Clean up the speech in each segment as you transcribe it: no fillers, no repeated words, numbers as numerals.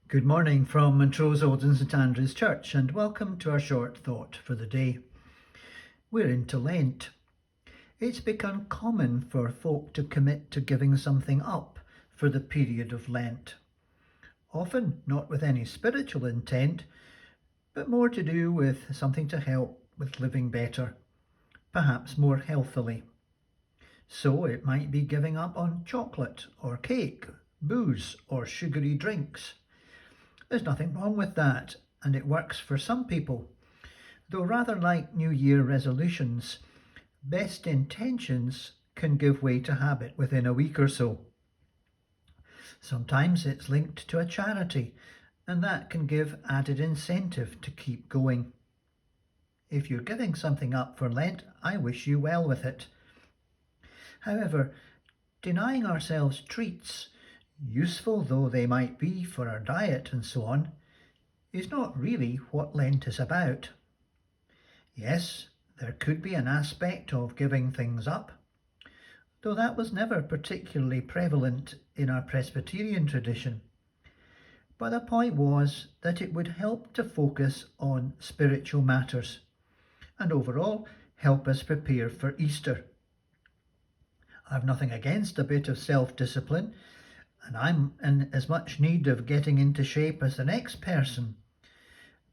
Good morning from Montrose Old St Andrew's Church, and welcome to our short thought for the day. We're into Lent. It's become common for folk to commit to giving something up for the period of Lent. Often not with any spiritual intent, but more to do with something to help with living better, perhaps more healthily. So it might be giving up on chocolate or cake, booze or sugary drinks. There's nothing wrong with that, and it works for some people. Though rather like New Year resolutions, best intentions can give way to habit within a week or so. Sometimes it's linked to a charity, and that can give added incentive to keep going. If you're giving something up for Lent, I wish you well with it. However, denying ourselves treats, useful though they might be for our diet and so on, is not really what Lent is about. Yes, there could be an aspect of giving things up, though that was never particularly prevalent in our Presbyterian tradition. But the point was that it would help to focus on spiritual matters, and overall help us prepare for Easter. I've nothing against a bit of self-discipline, and I'm in as much need of getting into shape as the next person.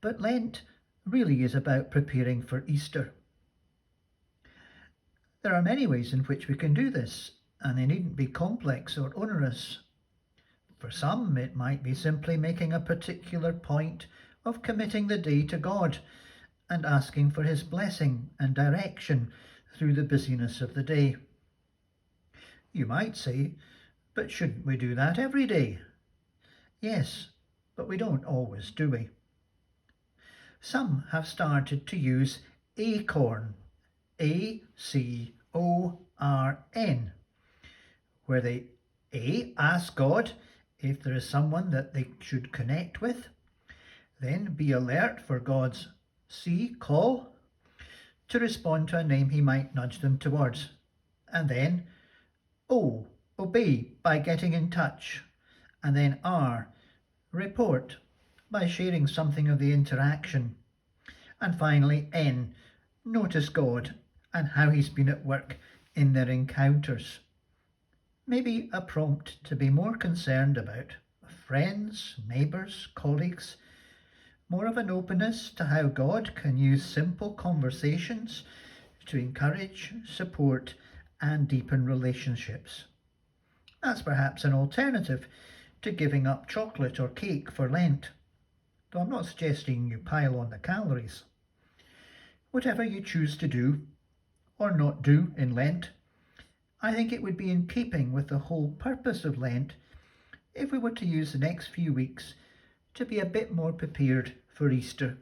But Lent really is about preparing for Easter. There are many ways in which we can do this, and they needn't be complex or onerous. For some, it might be simply making a particular point of committing the day to God and asking for His blessing and direction through the busyness of the day. You might say, but shouldn't we do that every day? Yes, but we don't always, do we? Some have started to use ACORN, ACORN, where they ask God if there is someone that they should connect with, then be alert for God's call, to respond to a name He might nudge them towards, and then obey by getting in touch, and then report by sharing something of the interaction, and finally notice God and how He's been at work in their encounters. Maybe a prompt to be more concerned about friends, neighbours, colleagues, more of an openness to how God can use simple conversations to encourage, support and deepen relationships. That's perhaps an alternative to giving up chocolate or cake for Lent, though I'm not suggesting you pile on the calories. Whatever you choose to do or not do in Lent, I think it would be in keeping with the whole purpose of Lent if we were to use the next few weeks to be a bit more prepared for Easter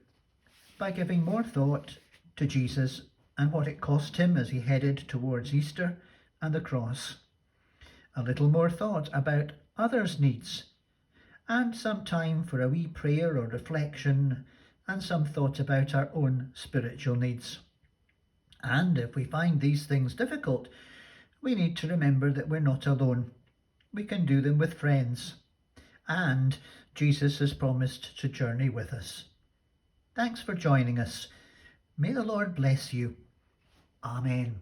by giving more thought to Jesus and what it cost Him as He headed towards Easter and the cross. A little more thought about others' needs, and some time for a wee prayer or reflection, and some thought about our own spiritual needs. And if we find these things difficult, we need to remember that we're not alone. We can do them with friends, and Jesus has promised to journey with us. Thanks for joining us. May the Lord bless you. Amen.